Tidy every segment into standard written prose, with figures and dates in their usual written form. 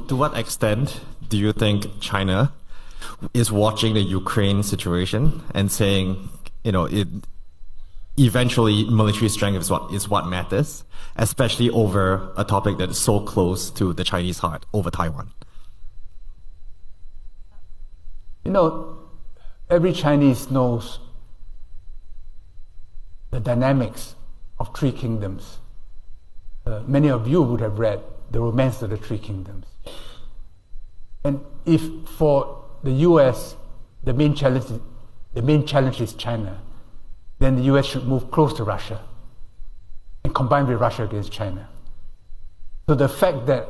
to what extent do you think China is watching the Ukraine situation and saying, eventually military strength is what matters, especially over a topic that is so close to the Chinese heart, over Taiwan? Every Chinese knows the dynamics of three kingdoms. Many of you would have read The Romance of the Three Kingdoms. And if for the US, the main challenge is China, then the US should move close to Russia and combine with Russia against China. So the fact that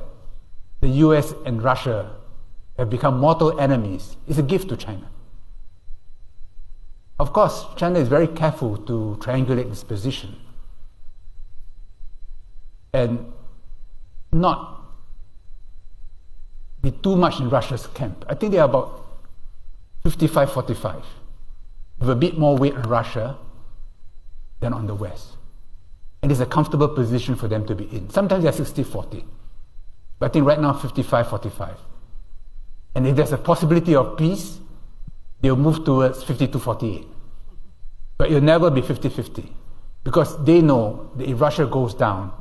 the US and Russia have become mortal enemies is a gift to China. Of course, China is very careful to triangulate this position and not be too much in Russia's camp. I think they are about 55-45, with a bit more weight on Russia than on the West. And it's a comfortable position for them to be in. Sometimes they're 60-40, but I think right now 55-45. And if there's a possibility of peace, they'll move towards 52-48. But it'll never be 50-50, because they know that if Russia goes down,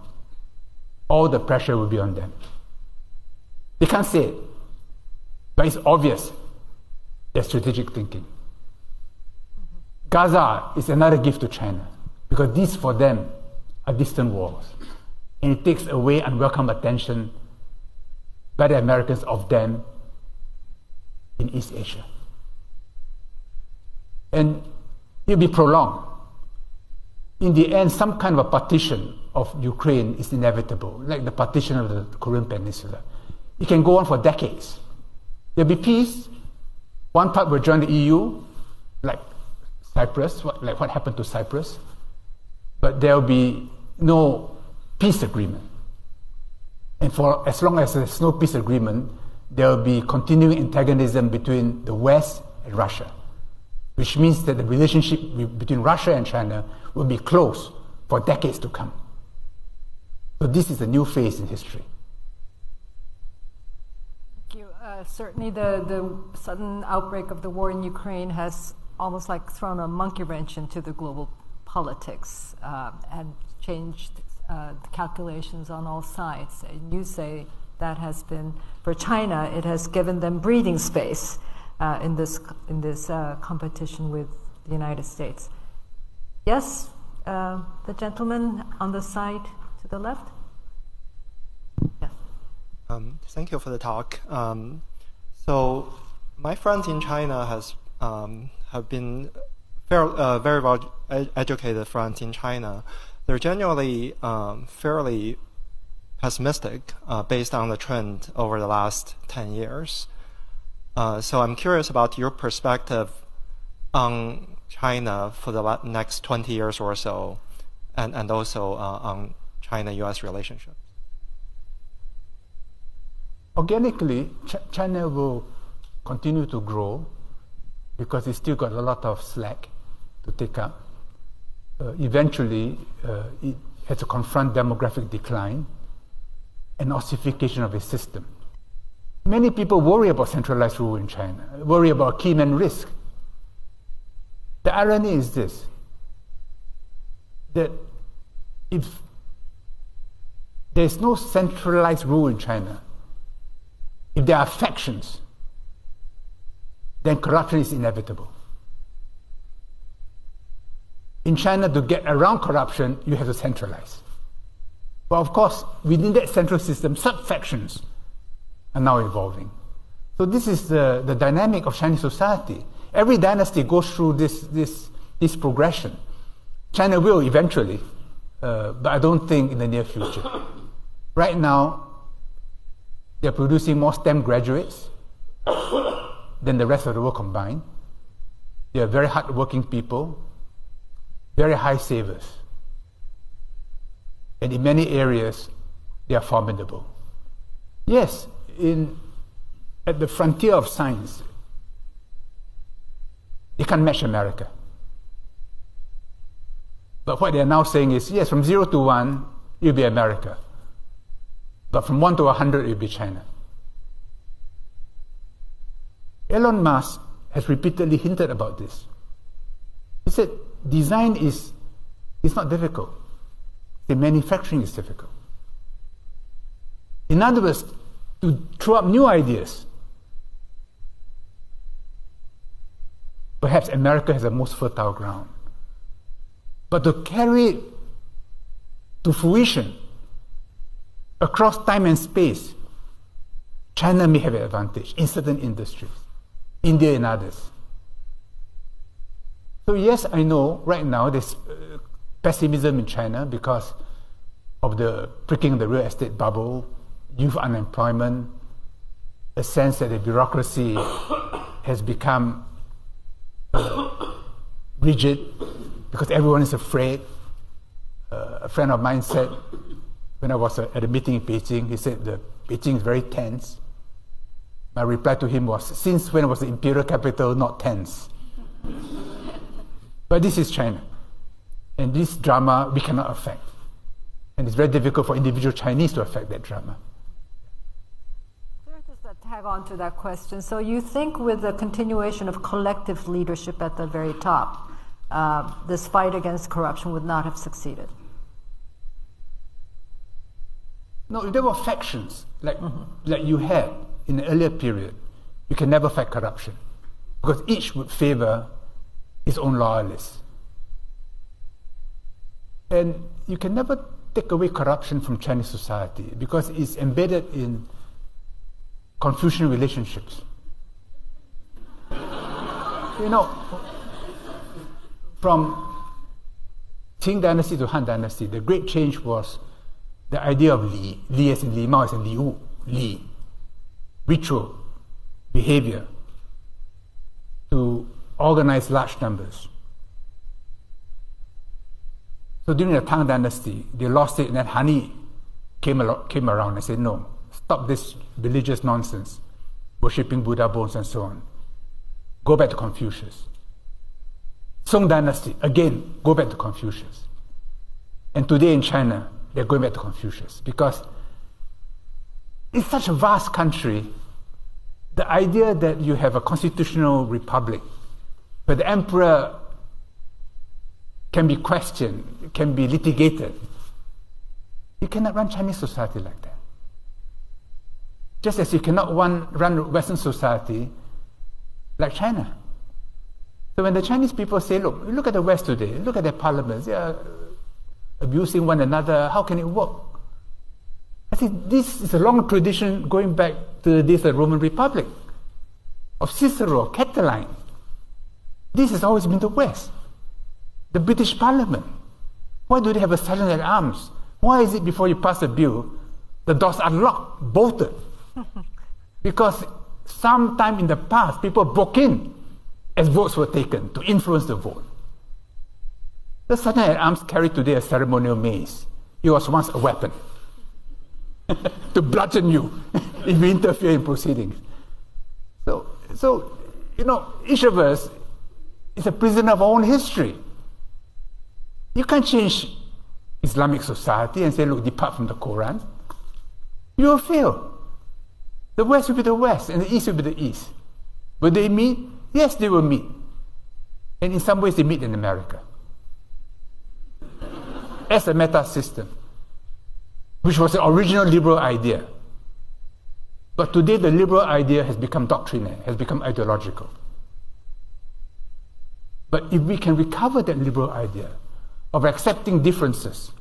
all the pressure will be on them. They can't say it, but it's obvious their strategic thinking. Gaza is another gift to China, because these for them are distant wars. And it takes away unwelcome attention by the Americans of them in East Asia. And it'll be prolonged. In the end, some kind of a partition of Ukraine is inevitable, like the partition of the Korean Peninsula. It can go on for decades. There'll be peace. One part will join the EU, like Cyprus, like what happened to Cyprus. But there'll be no peace agreement. And for as long as there's no peace agreement, there'll be continuing antagonism between the West and Russia, which means that the relationship between Russia and China will be close for decades to come. So this is a new phase in history. Thank you. Certainly the sudden outbreak of the war in Ukraine has almost like thrown a monkey wrench into the global politics and changed the calculations on all sides. And you say that has been, for China, it has given them breathing space in this competition with the United States. Yes, the gentleman on the side to the left. Yes. Thank you for the talk. So my friends in China have been very well educated friends in China. They're generally fairly pessimistic based on the trend over the last 10 years. So I'm curious about your perspective on China for the next 20 years or so, and also on China-US relationships. Organically, China will continue to grow because it's still got a lot of slack to take up. Eventually, it has to confront demographic decline and ossification of its system. Many people worry about centralized rule in China, worry about key man risk. The irony is this, that if there's no centralized rule in China, if there are factions, then corruption is inevitable. In China, to get around corruption, you have to centralize. But of course, within that central system, sub-factions are now evolving. So this is the dynamic of Chinese society. Every dynasty goes through this progression. China will eventually, but I don't think in the near future. Right now, they're producing more STEM graduates than the rest of the world combined. They are very hardworking people, very high savers. And in many areas, they are formidable. Yes, at the frontier of science, they can't match America. But what they're now saying is, yes, from 0 to 1, it'll be America. But from 1 to 100, it'll be China. Elon Musk has repeatedly hinted about this. He said design is not difficult. The manufacturing is difficult. In other words, to throw up new ideas. Perhaps America has the most fertile ground. But to carry it to fruition across time and space, China may have an advantage in certain industries, India in others. So yes, I know right now there's pessimism in China because of the pricking of the real estate bubble, youth unemployment, a sense that the bureaucracy has become rigid because everyone is afraid. A friend of mine said, when I was at a meeting in Beijing, he said the Beijing is very tense. My reply to him was, since when was the imperial capital not tense? But this is China. And this drama we cannot affect. And it's very difficult for individual Chinese to affect that drama. Just to tag on to that question. So you think with the continuation of collective leadership at the very top, this fight against corruption would not have succeeded? No, if there were factions like you had in the earlier period, you can never fight corruption because each would favor his own loyalists. And you can never take away corruption from Chinese society because it's embedded in Confucian relationships. You know, from Qing dynasty to Han dynasty, the great change was the idea of Li. Li as in Li Mao as in Li Wu. Li. Ritual, behavior, to organize large numbers. So during the Tang dynasty, they lost it, and then Han came around and said, no, stop this religious nonsense, worshipping Buddha bones and so on. Go back to Confucius. Song dynasty, again, go back to Confucius. And today in China, they're going back to Confucius because it's such a vast country. The idea that you have a constitutional republic where the emperor can be questioned, can be litigated. You cannot run Chinese society like that. Just as you cannot run Western society like China. So when the Chinese people say, look at the West today, look at their parliaments, they are abusing one another, how can it work? I think this is a long tradition going back to the days of the Roman Republic, of Cicero, of Catiline. This has always been the West. The British Parliament. Why do they have a sergeant at arms? Why is it before you pass a bill, the doors are locked, bolted? Because sometime in the past, people broke in as votes were taken to influence the vote. The sergeant at arms carried today a ceremonial mace. It was once a weapon to bludgeon you if you interfere in proceedings. So each of us is a prisoner of our own history. You can't change Islamic society and say, look, depart from the Quran. You will fail. The West will be the West and the East will be the East. Will they meet? Yes, they will meet. And in some ways, they meet in America as a meta system, which was the original liberal idea. But today, the liberal idea has become doctrinal, has become ideological. But if we can recover that liberal idea of accepting differences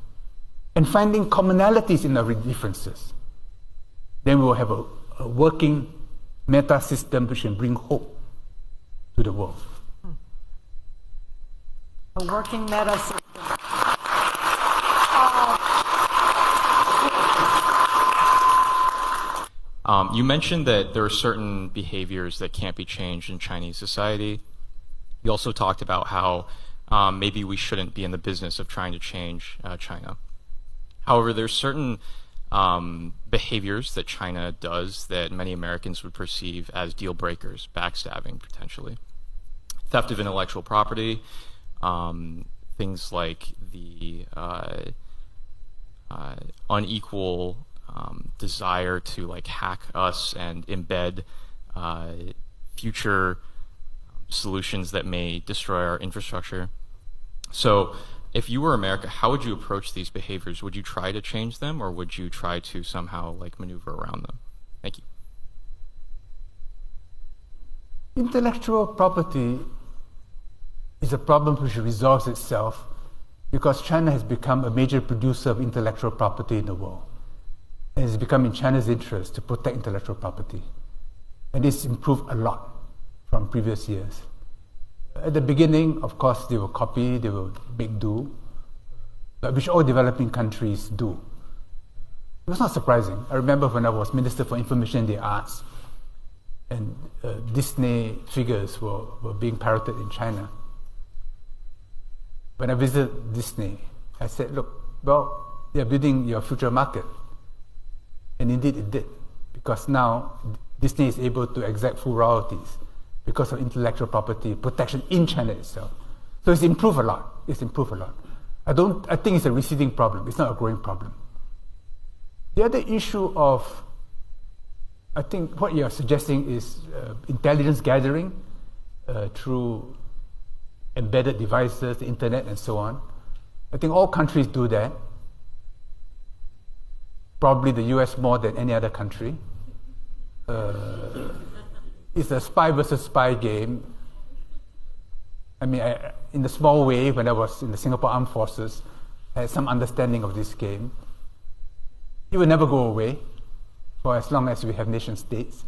and finding commonalities in our differences, then we will have a working meta system which can bring hope to the world. A working meta system. You mentioned that there are certain behaviors that can't be changed in Chinese society. You also talked about how maybe we shouldn't be in the business of trying to change China. However, there's certain behaviors that China does that many Americans would perceive as deal breakers, backstabbing potentially. Theft of intellectual property, things like the unequal desire to hack us and embed future solutions that may destroy our infrastructure. So if you were America, how would you approach these behaviors? Would you try to change them, or would you try to somehow like maneuver around them? Thank you. Intellectual property is a problem which resolves itself because China has become a major producer of intellectual property in the world. And it's become in China's interest to protect intellectual property. And it's improved a lot from previous years. At the beginning, of course, they will copy, they will make do, which all developing countries do. It was not surprising. I remember when I was Minister for Information and the Arts, and Disney figures were being parroted in China. When I visited Disney, I said, look, well, they're building your future market. And indeed it did, because now Disney is able to exact full royalties because of intellectual property protection in China itself. So it's improved a lot. It's improved a lot. I think it's a receding problem. It's not a growing problem. The other issue of, I think what you're suggesting is intelligence gathering through embedded devices, the internet, and so on. I think all countries do that. Probably the US more than any other country. It's a spy versus spy game. I mean, in a small way, when I was in the Singapore Armed Forces, I had some understanding of this game. It will never go away for as long as we have nation states.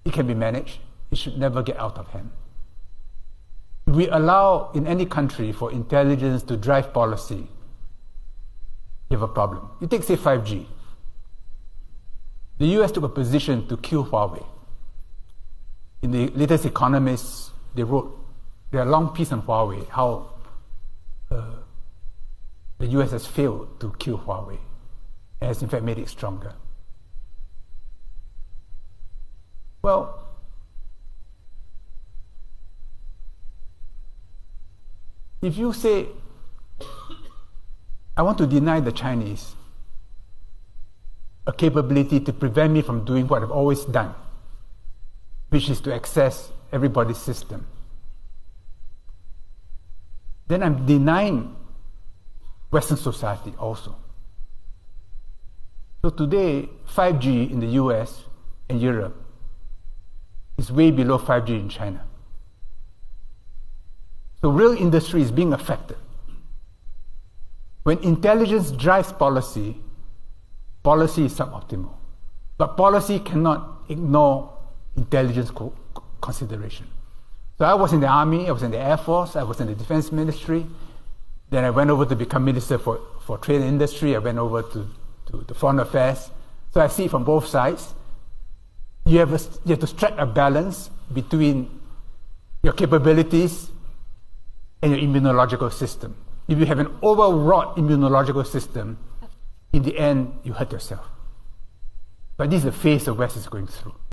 It can be managed. It should never get out of hand. If we allow in any country for intelligence to drive policy, you have a problem. You take, say, 5G. The US took a position to kill Huawei. In the latest Economist, they wrote a long piece on Huawei, how the US has failed to kill Huawei, and has in fact made it stronger. Well, if you say, I want to deny the Chinese a capability to prevent me from doing what I've always done, which is to access everybody's system, then I'm denying Western society also. So today, 5G in the US and Europe is way below 5G in China. So real industry is being affected. When intelligence drives policy, policy is suboptimal. But policy cannot ignore intelligence consideration. So I was in the Army, I was in the Air Force, I was in the Defense Ministry. Then I went over to become Minister for Trade and Industry. I went over to Foreign Affairs. So I see it from both sides. You have to strike a balance between your capabilities and your immunological system. If you have an overwrought immunological system, in the end, you hurt yourself. But this is the phase the West is going through.